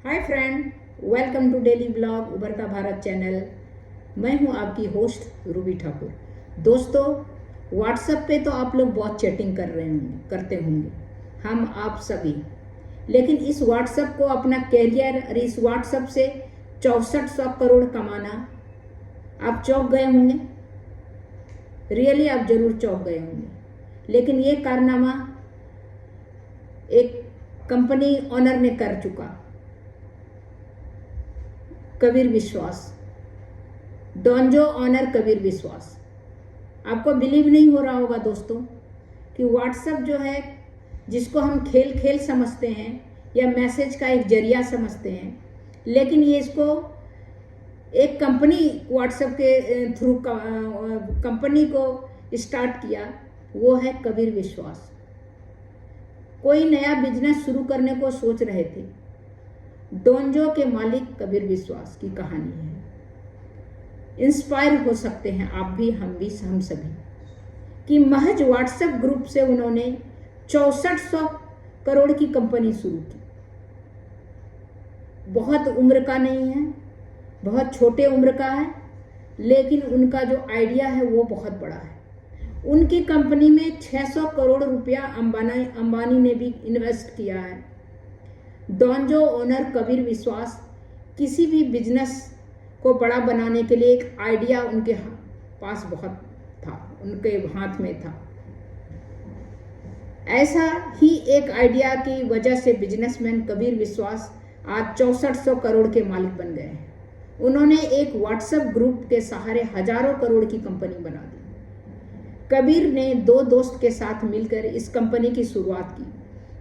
Hi friend, welcome to daily blog Ubharta Bharat channel. मैं हूं आपकी होस्ट रूबी ठाकुर। दोस्तों, व्हाट्सएप पे तो आप लोग बहुत चैटिंग करते होंगे, हम आप सभी। लेकिन इस व्हाट्सएप को अपना कैरियर और इस व्हाट्सएप से 6400 करोड़ कमाना, आप चौंक गए होंगे। रियली आप जरूर चौंक गए होंगे। लेकिन ये कारनामा एक कंपनी ओनर ने कर चुका, कबीर विश्वास, डोंजो ऑनर कबीर विश्वास। आपको बिलीव नहीं हो रहा होगा दोस्तों कि व्हाट्सएप जो है, जिसको हम खेल खेल समझते हैं या मैसेज का एक जरिया समझते हैं, लेकिन ये इसको एक कंपनी व्हाट्सएप के थ्रू कंपनी को स्टार्ट किया, वो है कबीर विश्वास। कोई नया बिजनेस शुरू करने को सोच रहे थे, डोंजो के मालिक कबीर विश्वास की कहानी है। इंस्पायर हो सकते हैं आप भी, हम भी, हम सभी, कि महज व्हाट्सएप ग्रुप से उन्होंने 6400 करोड़ की कंपनी शुरू की। बहुत उम्र का नहीं है, बहुत छोटे उम्र का है, लेकिन उनका जो आइडिया है वो बहुत बड़ा है। उनकी कंपनी में 600 करोड़ रुपया अंबानी ने भी इन्वेस्ट किया है। डोंजो ओनर कबीर विश्वास किसी भी बिजनेस को बड़ा बनाने के लिए एक आइडिया उनके पास बहुत था, उनके हाथ में था। ऐसा ही एक आइडिया की वजह से बिजनेसमैन कबीर विश्वास आज 6400 करोड़ के मालिक बन गए हैं। उन्होंने एक व्हाट्सएप ग्रुप के सहारे हजारों करोड़ की कंपनी बना दी। कबीर ने दो दोस्त के साथ मिलकर इस कंपनी की शुरुआत की।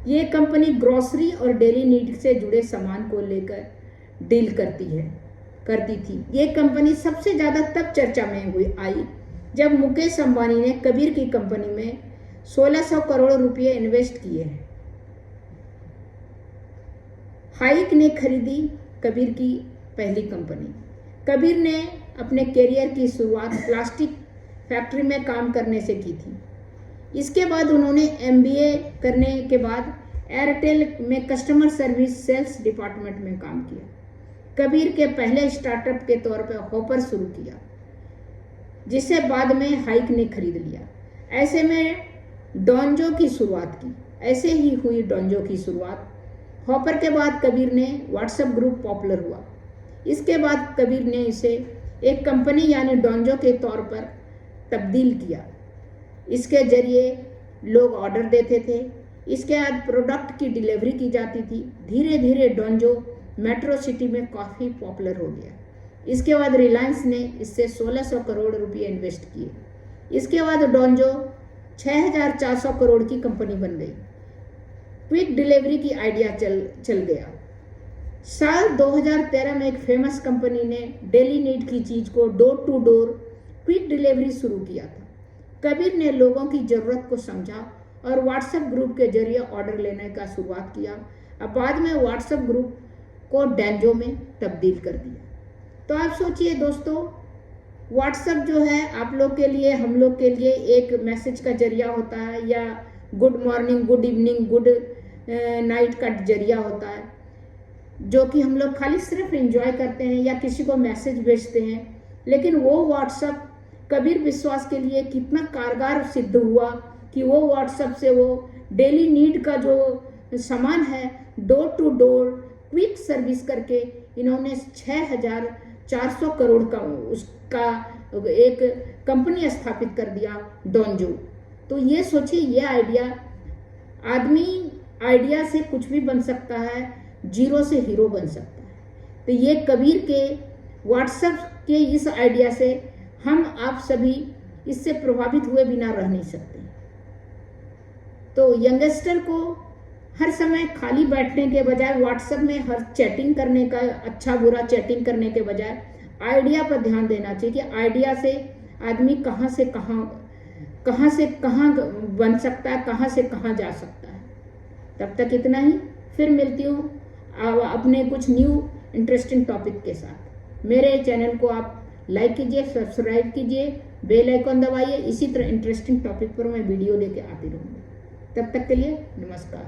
ये कंपनी ग्रोसरी और डेली नीड से जुड़े सामान को लेकर डील करती थी। ये कंपनी सबसे ज़्यादा तब चर्चा में आई जब मुकेश अंबानी ने कबीर की कंपनी में 1600 करोड़ रुपए इन्वेस्ट किए हैं। हाइक ने खरीदी कबीर की पहली कंपनी। कबीर ने अपने करियर की शुरुआत प्लास्टिक फैक्ट्री में काम करने से की थी। इसके बाद उन्होंने MBA करने के बाद एयरटेल में कस्टमर सर्विस सेल्स डिपार्टमेंट में काम किया। कबीर के पहले स्टार्टअप के तौर पर हॉपर शुरू किया, जिसे बाद में हाइक ने खरीद लिया। ऐसे में डोंजो की शुरुआत की। ऐसे ही हुई डोंजो की शुरुआत। हॉपर के बाद कबीर ने व्हाट्सएप ग्रुप पॉपुलर हुआ। इसके बाद कबीर ने इसे एक कंपनी यानी डोंजो के तौर पर तब्दील किया। इसके जरिए लोग ऑर्डर देते थे। इसके बाद प्रोडक्ट की डिलीवरी की जाती थी। धीरे धीरे डोंजो मेट्रो सिटी में काफ़ी पॉपुलर हो गया। इसके बाद रिलायंस ने इससे 1600 करोड़ रुपये इन्वेस्ट किए। इसके बाद डोंजो 6400 करोड़ की कंपनी बन गई। क्विक डिलीवरी की आइडिया चल गया। साल 2013 में एक फेमस कंपनी ने डेली नीड की चीज़ को door to door quick delivery शुरू किया था। कबीर ने लोगों की ज़रूरत को समझा और व्हाट्सएप ग्रुप के जरिए ऑर्डर लेने का शुरुआत किया। अब बाद में व्हाट्सएप ग्रुप को डोंजो में तब्दील कर दिया। तो आप सोचिए दोस्तों, व्हाट्सएप जो है आप लोग के लिए, हम लोग के लिए एक मैसेज का जरिया होता है, या good morning, good evening, good night का जरिया होता है, जो कि हम लोग खाली सिर्फ एंजॉय करते हैं या किसी को मैसेज भेजते हैं। लेकिन वो व्हाट्सएप कबीर विश्वास के लिए कितना कारगर सिद्ध हुआ कि वो व्हाट्सएप से वो डेली नीड का जो सामान है, door to door quick service करके इन्होंने 6400 करोड़ का उसका एक कंपनी स्थापित कर दिया, डोंजो। तो ये सोचिए, ये आइडिया से कुछ भी बन सकता है, जीरो से हीरो बन सकता है। तो ये कबीर के व्हाट्सएप के इस आइडिया से हम आप सभी इससे प्रभावित हुए बिना रह नहीं सकते। तो यंगस्टर को हर समय खाली बैठने के बजाय, व्हाट्सएप में हर चैटिंग करने का, अच्छा बुरा चैटिंग करने के बजाय आइडिया पर ध्यान देना चाहिए कि आइडिया से आदमी कहाँ से कहाँ बन सकता है, कहाँ से कहाँ जा सकता है। तब तक इतना ही, फिर मिलती हूँ अपने कुछ न्यू इंटरेस्टिंग टॉपिक के साथ। मेरे चैनल को आप लाइक कीजिए, सब्सक्राइब कीजिए, बेल आइकन दबाइए। इसी तरह इंटरेस्टिंग टॉपिक पर मैं वीडियो लेके आती रहूँगी। तब तक के लिए नमस्कार।